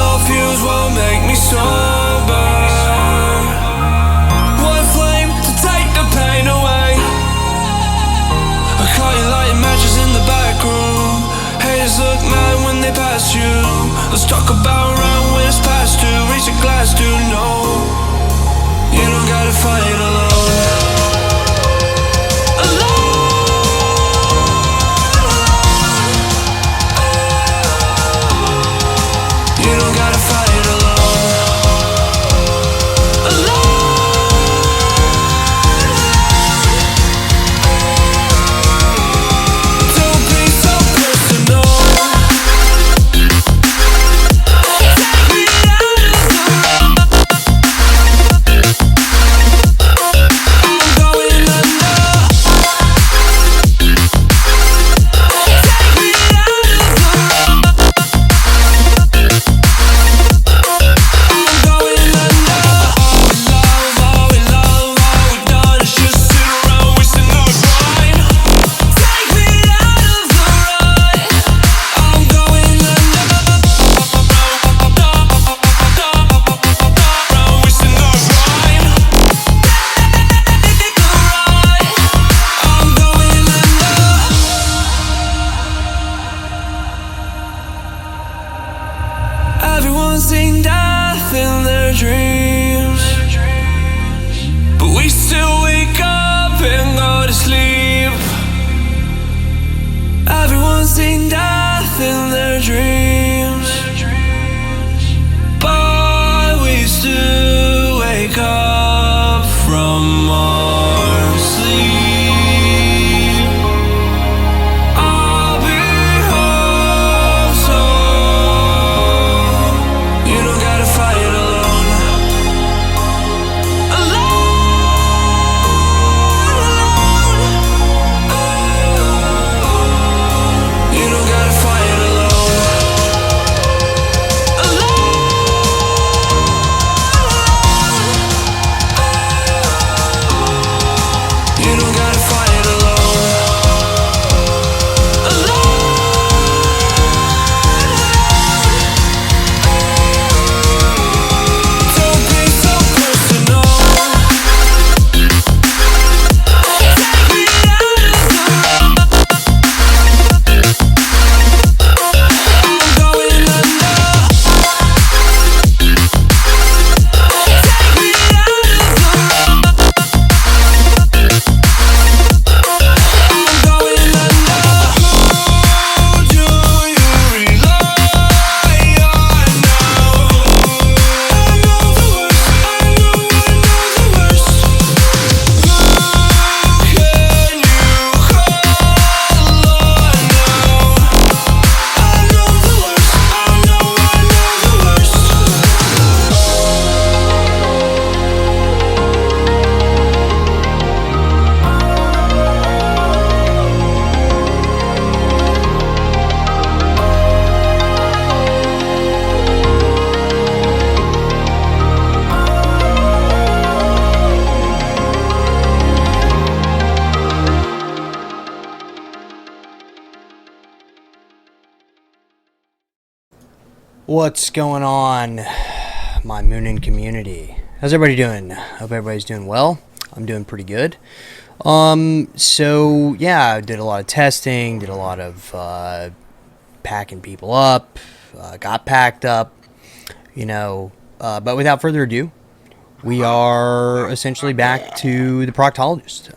low fuels won't make me sober. One flame to take the pain away. I caught you lighting matches in the back room. Haters look mad when they pass you. Let's talk about round when it's past two. Reach a glass to know you don't gotta fight alone. Everyone's seen death in their dreams, but we still wake up and go to sleep. Everyone's seen death in their dreams, but we still wake up from our sleep. What's going on, my Moonin community? How's everybody doing? Hope everybody's doing well. I'm doing pretty good. So yeah, I did a lot of testing, did a lot of packing people up, got packed up, but without further ado, we are essentially back to the Proctologist.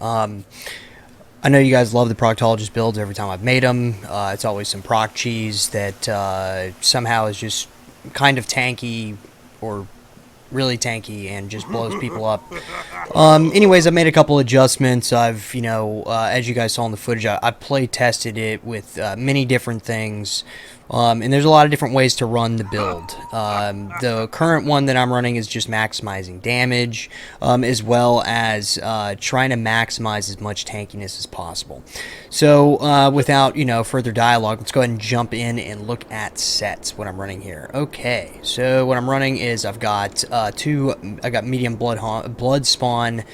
I know you guys love the Proctologist builds every time I've made them. It's always some proc cheese that somehow is just kind of tanky or really tanky and just blows people up. Anyways, I made a couple adjustments. I've, as you guys saw in the footage, I play tested it with many different things. And there's a lot of different ways to run the build. The current one that I'm running is just maximizing damage, as well as trying to maximize as much tankiness as possible. So without further dialogue, let's go ahead and jump in and look at sets. What I'm running here. Okay, so what I'm running is I've got medium blood spawn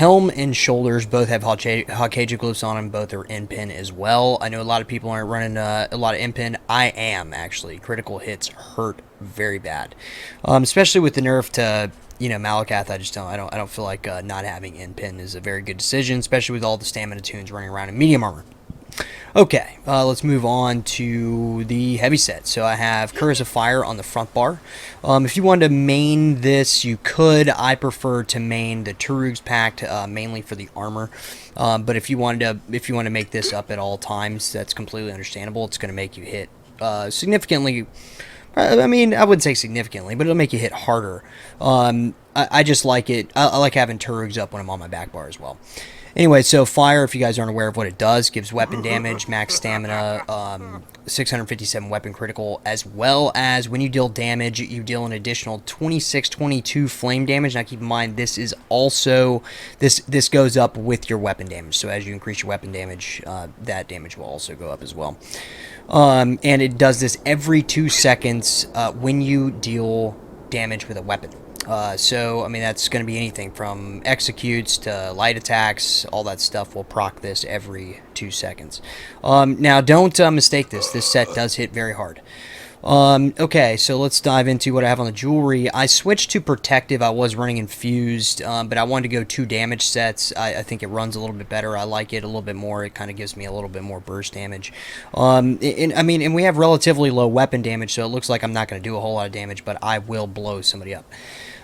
Helm and shoulders both have Hokage glyphs on them. Both are in pin as well. I know a lot of people aren't running a lot of in pin. I am, actually. Critical hits hurt very bad, especially with the nerf to Malakath. I don't feel like not having in pin is a very good decision, especially with all the stamina tunes running around in medium armor. Okay, let's move on to the heavy set. So I have Curse of Fire on the front bar. If you wanted to main this, you could. I prefer to main the Turug's Pact, mainly for the armor. But if you want to make this up at all times, that's completely understandable. It's going to make you hit significantly. I mean, I wouldn't say significantly, but it'll make you hit harder. I just like it. I like having Turug's up when I'm on my back bar as well. Anyway, so fire, if you guys aren't aware of what it does, gives weapon damage, max stamina, 657 weapon critical, as well as when you deal damage, you deal an additional 2622 flame damage. Now keep in mind, this is also, this goes up with your weapon damage. So as you increase your weapon damage, that damage will also go up as well. And it does this every 2 seconds when you deal damage with a weapon. So, I mean, that's going to be anything from executes to light attacks. All that stuff will proc this every 2 seconds. Now, don't mistake this. This set does hit very hard. Okay, so let's dive into what I have on the jewelry. I switched to protective. I was running infused, but I wanted to go 2 damage sets. I think it runs a little bit better. I like it a little bit more. It kind of gives me a little bit more burst damage. And we have relatively low weapon damage, so it looks like I'm not going to do a whole lot of damage, but I will blow somebody up.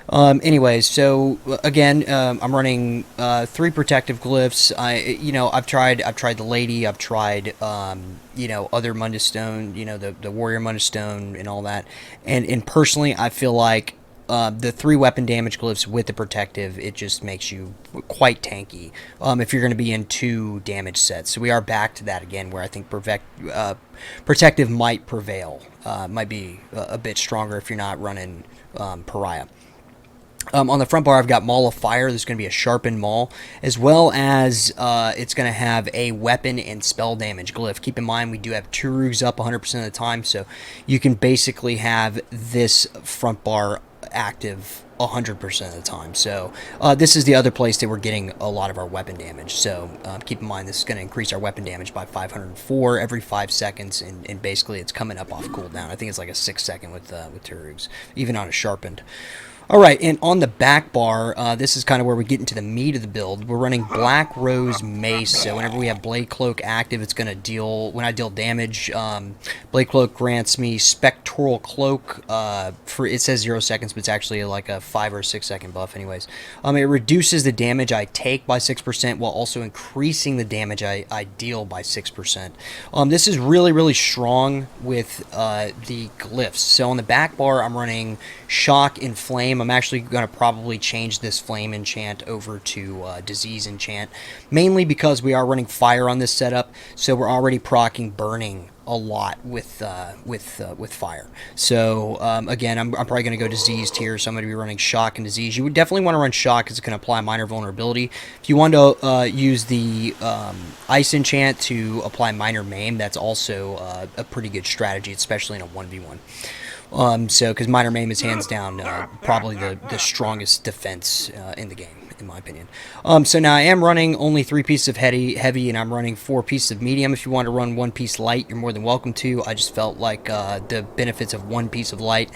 Anyways, so again, I'm running 3 protective glyphs. I've tried the lady, I've tried other Mundus Stone, the warrior Mundus Stone and all that. And personally, I feel like the 3 weapon damage glyphs with the protective, it just makes you quite tanky if you're going to be in 2 damage sets. So we are back to that again, where I think protective might prevail. Might be a bit stronger if you're not running pariah. On the front bar, I've got Maul of Fire. There's going to be a sharpened maul, as well as it's going to have a weapon and spell damage glyph. Keep in mind, we do have Turugs up 100% of the time, so you can basically have this front bar active 100% of the time. So this is the other place that we're getting a lot of our weapon damage. So keep in mind, this is going to increase our weapon damage by 504 every 5 seconds, and basically it's coming up off cooldown. I think it's like a 6 second with Turugs, even on a sharpened. Alright, and on the back bar, this is kind of where we get into the meat of the build. We're running Black Rose Mace, so whenever we have Blade Cloak active, it's going to deal, when I deal damage, Blade Cloak grants me Spectral Cloak, it says 0 seconds, but it's actually like a 5 or 6 second buff anyways. It reduces the damage I take by 6%, while also increasing the damage I deal by 6%. This is really, really strong with the glyphs. So on the back bar, I'm running Shock and Flame. I'm actually going to probably change this Flame enchant over to Disease enchant, mainly because we are running Fire on this setup, so we're already proccing Burning a lot with Fire. So again, I'm probably going to go Diseased here, so I'm going to be running Shock and Disease. You would definitely want to run Shock because it can apply Minor Vulnerability. If you want to use the Ice enchant to apply Minor Maim, that's also a pretty good strategy, especially in a 1v1. Because Minor Maim is hands down probably the strongest defense in the game, in my opinion. So now I am running only 3 pieces of heavy, and I'm running 4 pieces of medium. If you want to run 1 piece light, you're more than welcome to. I just felt like the benefits of 1 piece of light,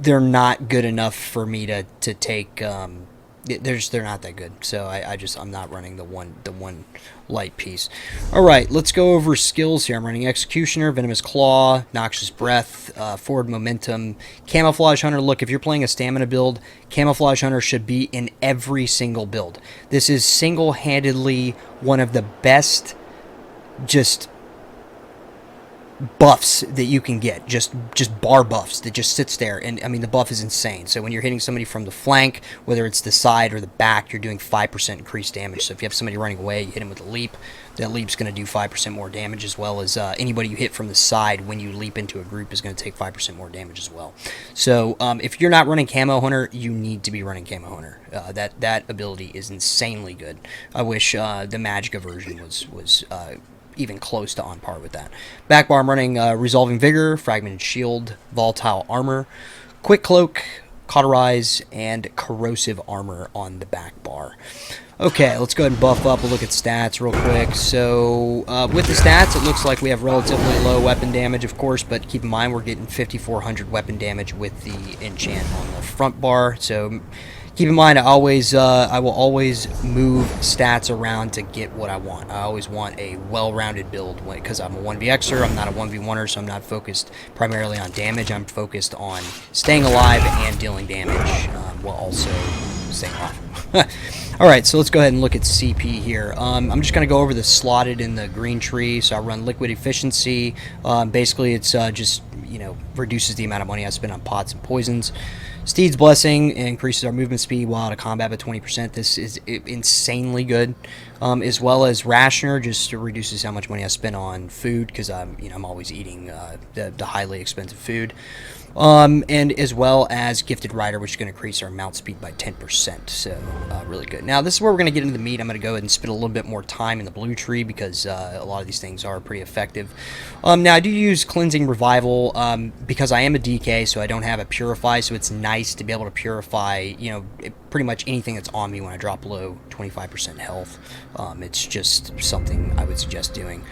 they're not good enough for me to take. They're not that good, so I'm not running the one light piece. All right, let's go over skills here. I'm running Executioner, Venomous Claw, Noxious Breath, Forward Momentum, Camouflage Hunter. Look, if you're playing a stamina build, Camouflage Hunter should be in every single build. This is single-handedly one of the best just buffs that you can get, just bar buffs that just sits there, and I mean the buff is insane. So when you're hitting somebody from the flank, whether it's the side or the back, you're doing 5% increased damage. So if you have somebody running away, you hit him with a leap, that leap's going to do 5% more damage, as well as anybody you hit from the side when you leap into a group is going to take 5% more damage as well. So if you're not running Camo Hunter, you need to be running Camo Hunter. That ability is insanely good. I wish the Magicka version was even close to on par with that. Back bar, I'm running Resolving Vigor, Fragmented Shield, Volatile Armor, Quick Cloak, cauterize, and corrosive armor on the back bar. Okay, let's go ahead and buff up. We'll look at stats real quick. So, with the stats, it looks like we have relatively low weapon damage, of course, but keep in mind we're getting 5,400 weapon damage with the enchant on the front bar. So, keep in mind, I will always move stats around to get what I want. I always want a well-rounded build because I'm a 1vxer. I'm not a 1v1er, so I'm not focused primarily on damage. I'm focused on staying alive and dealing damage while also staying alive. Alright, so let's go ahead and look at CP here. I'm just going to go over the slotted in the green tree. So I run liquid efficiency. Basically, it's just, reduces the amount of money I spend on pots and poisons. Steed's Blessing increases our movement speed while out of combat by 20%. This is insanely good. As well as Rationer, just reduces how much money I spend on food because I'm always eating the highly expensive food. And as well as Gifted Rider, which is going to increase our mount speed by 10%. So, really good. Now, this is where we're going to get into the meat. I'm going to go ahead and spend a little bit more time in the blue tree because a lot of these things are pretty effective. Now, I do use Cleansing Revival because I am a DK, so I don't have a Purify, so it's nice to be able to purify, pretty much anything that's on me when I drop below 25% health. It's just something I would suggest doing.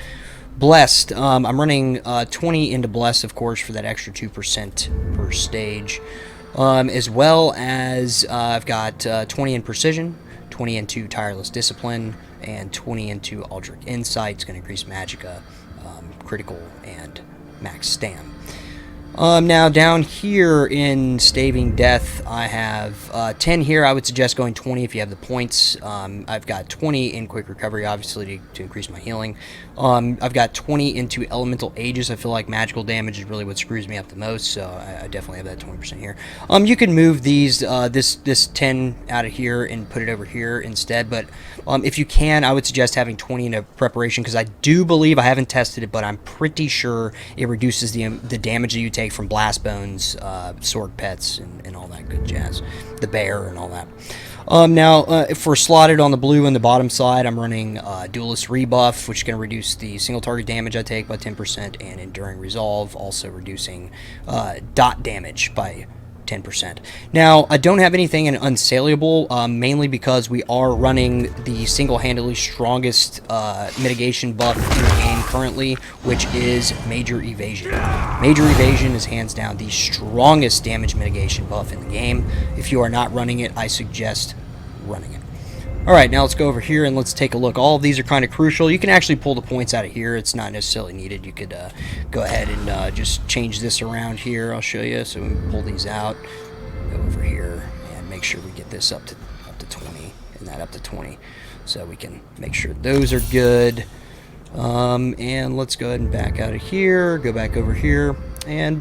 Blessed, I'm running 20 into Blessed, of course, for that extra 2% per stage. As well as I've got 20 in Precision, 20 into Tireless Discipline, and 20 into Aldrich Insight. It's going to increase Magicka, Critical, and Max Stam. Now, down here in Staving Death, I have 10 here. I would suggest going 20 if you have the points. I've got 20 in Quick Recovery, obviously, to increase my healing. I've got 20 into Elemental Aegis. I feel like magical damage is really what screws me up the most, so I definitely have that 20% here. You can move these, this 10 out of here and put it over here instead, but if you can, I would suggest having 20 into Preparation, because I do believe, I haven't tested it, but I'm pretty sure it reduces the damage that you take from Blast Bones, Sword Pets, and all that good jazz. The Bear and all that. Now, for slotted on the blue on the bottom side, I'm running Duelist Rebuff, which is going to reduce the single target damage I take by 10%, and Enduring Resolve, also reducing dot damage by 10%. Now, I don't have anything in Unsaleable, mainly because we are running the single-handedly strongest mitigation buff in the game currently, which is Major Evasion. Major Evasion is hands down the strongest damage mitigation buff in the game. If you are not running it, I suggest running it. Alright, now let's go over here and let's take a look. All of these are kind of crucial. You can actually pull the points out of here. It's not necessarily needed. You could go ahead and just change this around here. I'll show you. So we pull these out, go over here, and make sure we get this up to 20 and that up to 20. So we can make sure those are good. And let's go ahead and back out of here, go back over here, and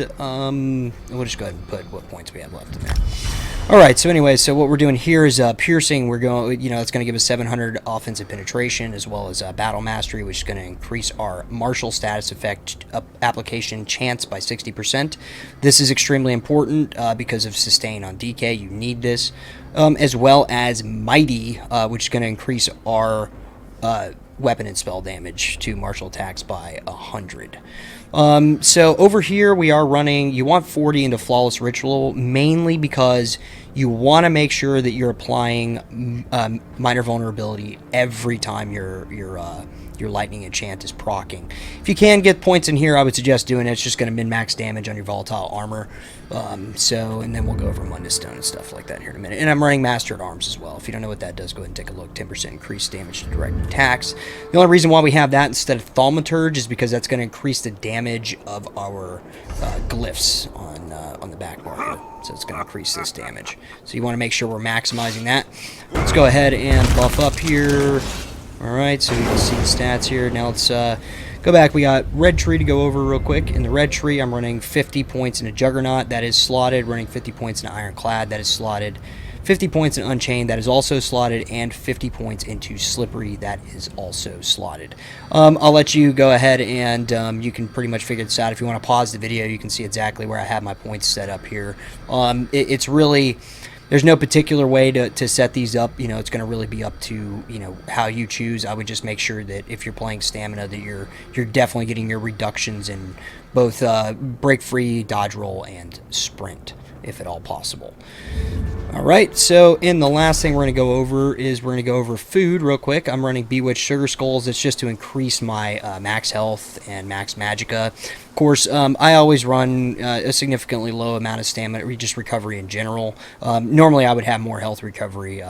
we'll just go ahead and put what points we have left in there. Alright, so anyway, so what we're doing here is Piercing. We're going, it's going to give us 700 offensive penetration, as well as Battle Mastery, which is going to increase our martial status effect application chance by 60%. This is extremely important because of Sustain on DK. You need this. As well as Mighty, which is going to increase our weapon and spell damage to martial attacks by 100. So over here we are running, you want 40 into Flawless Ritual, mainly because you want to make sure that you're applying Minor Vulnerability every time your Lightning Enchant is proccing. If you can get points in here, I would suggest doing it. It's just going to min-max damage on your Volatile Armor. And then we'll go over Mundus Stone and stuff like that here in a minute. And I'm running Master at Arms as well. If you don't know what that does, go ahead and take a look. 10% increased damage to direct attacks. The only reason why we have that instead of Thaumaturge is because that's going to increase the damage of our glyphs on the back bar here. So it's going to increase this damage. So you want to make sure we're maximizing that. Let's go ahead and buff up here. Alright, so you can see the stats here. Now let's go back. We got Red Tree to go over real quick. In the Red Tree, I'm running 50 points in a Juggernaut. That is slotted. Running 50 points in an Ironclad. That is slotted. 50 points in Unchained. That is also slotted. And 50 points into Slippery. That is also slotted. I'll let you go ahead and you can pretty much figure this out. If you want to pause the video, you can see exactly where I have my points set up here. It's really... There's no particular way to set these up. It's going to really be up to, how you choose. I would just make sure that if you're playing Stamina, that you're definitely getting your reductions in both Break Free, Dodge Roll, and Sprint. if at all possible. All right, so in the last thing we're going to go over is we're going to go over food real quick. I'm running Bewitched Sugar Skulls. It's just to increase my max health and max magicka. Of course, I always run a significantly low amount of stamina, just recovery in general. Normally, I would have more health recovery,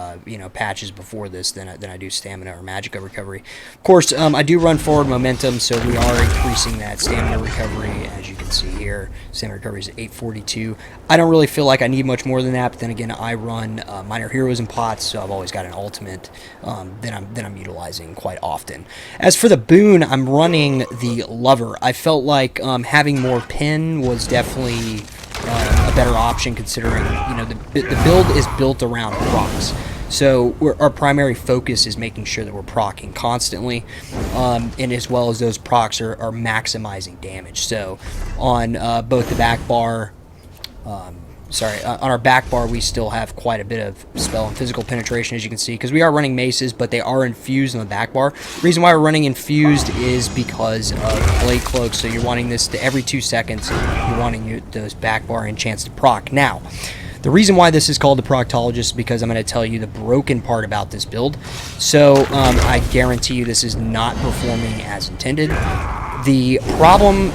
patches before this than I do stamina or magicka recovery. Of course, I do run forward momentum, so we are increasing that stamina recovery, as you can see here. Stamina recovery is at 842. I don't really feel like I need much more than that, but then again, I run minor heroes and pots, so I've always got an ultimate that I'm utilizing quite often. As for the boon, I'm running the Lover. I felt like having more pin was definitely a better option, considering the build is built around procs. So our primary focus is making sure that we're procking constantly, and as well as those procs are maximizing damage. So on both the back bar, on our back bar, we still have quite a bit of spell and physical penetration, as you can see, because we are running maces, but they are infused on the back bar. The reason why we're running infused is because of Blade Cloak, so you're wanting this to every 2 seconds, you're wanting those back bar enchants to proc. Now, the reason why this is called the Proctologist is because I'm going to tell you the broken part about this build. So I guarantee you this is not performing as intended. The problem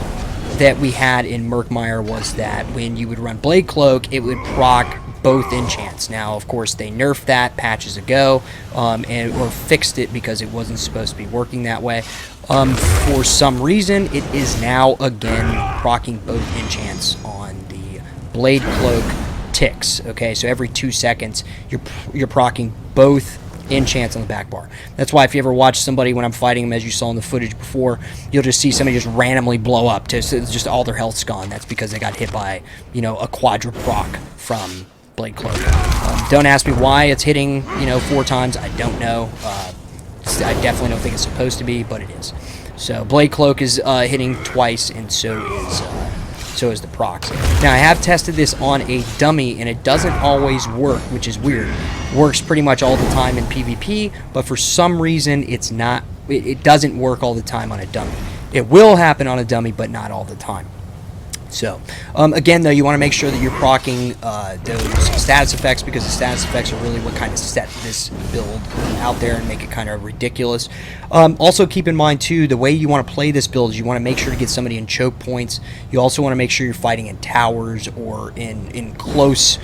that we had in Murkmire was that when you would run Blade Cloak, it would proc both enchants. Now, of course, they nerfed that patches ago, or fixed it because it wasn't supposed to be working that way. For some reason, it is now again proccing both enchants on the Blade Cloak ticks. Okay, so every 2 seconds, you're proccing both enchants on the back bar. That's why if you ever watch somebody when I'm fighting them, as you saw in the footage before, you'll just see somebody just randomly blow up to just all their health's gone. That's because they got hit by a quadra proc from Blade Cloak. Don't ask me why it's hitting 4 times. I don't know. I definitely don't think it's supposed to be, but it is. So Blade Cloak is hitting twice, and so is the procs. Now, I have tested this on a dummy, and it doesn't always work, which is weird. Works pretty much all the time in PvP, but for some reason, it doesn't work all the time on a dummy. It will happen on a dummy, but not all the time. So, again, though, you want to make sure that you're proccing those status effects, because the status effects are really what kind of set this build out there and make it kind of ridiculous. Also, keep in mind, too, the way you want to play this build is you want to make sure to get somebody in choke points. You also want to make sure you're fighting in towers or in close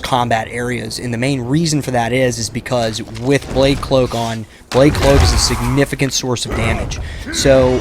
combat areas. And the main reason for that is because with Blade Cloak on, Blade Cloak is a significant source of damage. So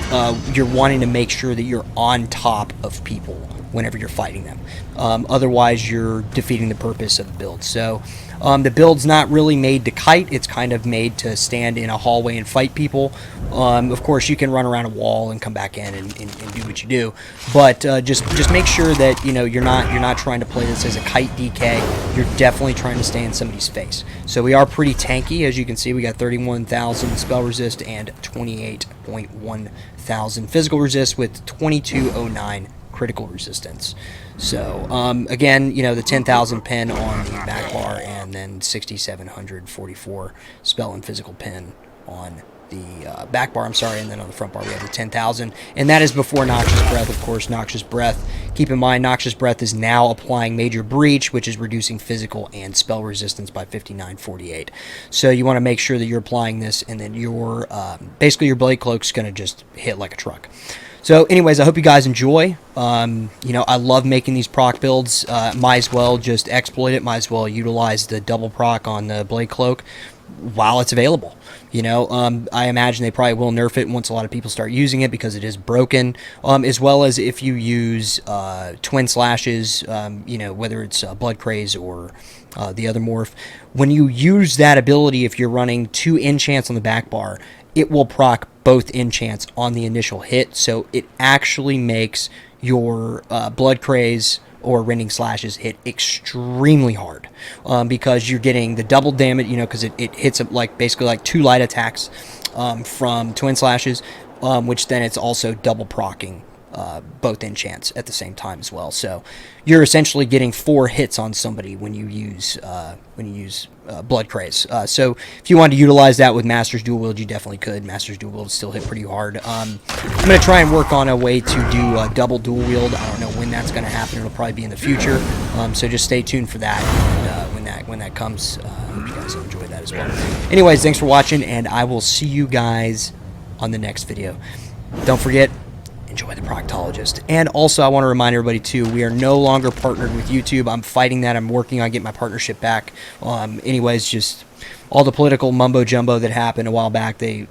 you're wanting to make sure that you're on top of people whenever you're fighting them. Otherwise, you're defeating the purpose of the build. So the build's not really made to kite. It's kind of made to stand in a hallway and fight people. Of course, you can run around a wall and come back in and do what you do. But just make sure that you're not trying to play this as a kite DK. You're definitely trying to stay in somebody's face. So we are pretty tanky, as you can see. We got 31,000 spell resist and 28.1 thousand physical resist with 2209 critical resistance. So again, the 10,000 pin on the back bar, and then 6,744 spell and physical pin on the back bar, and then on the front bar we have the 10,000, and that is before Noxious Breath. Of course, Noxious Breath, keep in mind, Noxious Breath is now applying Major Breach, which is reducing physical and spell resistance by 5948. So you want to make sure that you're applying this, and then your basically your Blade Cloak's going to just hit like a truck. So anyways, I hope you guys enjoy. I love making these proc builds. Might as well just exploit it. Might as well utilize the double proc on the Blade Cloak while it's available. I imagine they probably will nerf it once a lot of people start using it, because it is broken. As well as if you use Twin Slashes, whether it's Blood Craze or the other morph. When you use that ability, if you're running 2 enchants on the back bar, it will proc both enchants on the initial hit, so it actually makes your Blood Craze or Rending Slashes hit extremely hard, because you're getting the double damage, because it hits basically like 2 light attacks from Twin Slashes, which then it's also double procking both enchants at the same time as well. So you're essentially getting 4 hits on somebody when you use Blood Craze. So if you wanted to utilize that with Master's Dual Wield, you definitely could. Master's Dual Wield still hit pretty hard. I'm going to try and work on a way to do double Dual Wield. I don't know when that's going to happen. It'll probably be in the future. So just stay tuned for that. And when that comes, I hope you guys enjoy that as well. Anyways, thanks for watching, and I will see you guys on the next video. Don't forget, enjoy the Proctologist. And also, I want to remind everybody too, we are no longer partnered with YouTube. I'm fighting that. I'm working on getting my partnership back. Anyways, just all the political mumbo jumbo that happened a while back, they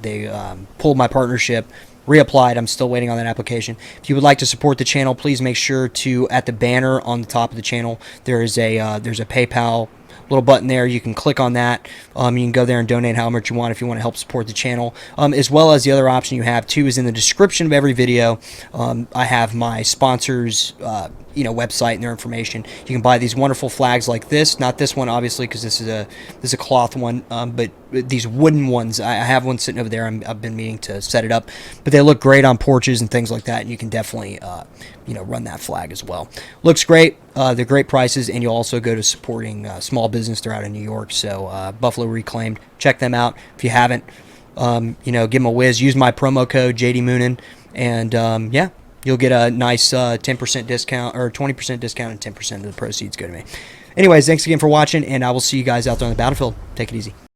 pulled my partnership, reapplied. I'm still waiting on that application. If you would like to support the channel, please make sure to, at the banner on the top of the channel, there's a PayPal little button there. You can click on that. You can go there and donate how much you want if you want to help support the channel. As well as the other option you have too is in the description of every video. I have my sponsors website and their information. You can buy these wonderful flags like this. Not this one obviously, because this is a cloth one, but these wooden ones. I have one sitting over there. I've been meaning to set it up, but they look great on porches and things like that, and you can definitely run that flag as well. Looks great. They're great prices, and you'll also go to supporting small business. They're out in New York, so Buffalo Reclaimed. Check them out if you haven't. Give them a whiz. Use my promo code JD Moonen, and yeah, you'll get a nice 10% discount or 20% discount, and 10% of the proceeds go to me. Anyways, thanks again for watching, and I will see you guys out there on the battlefield. Take it easy.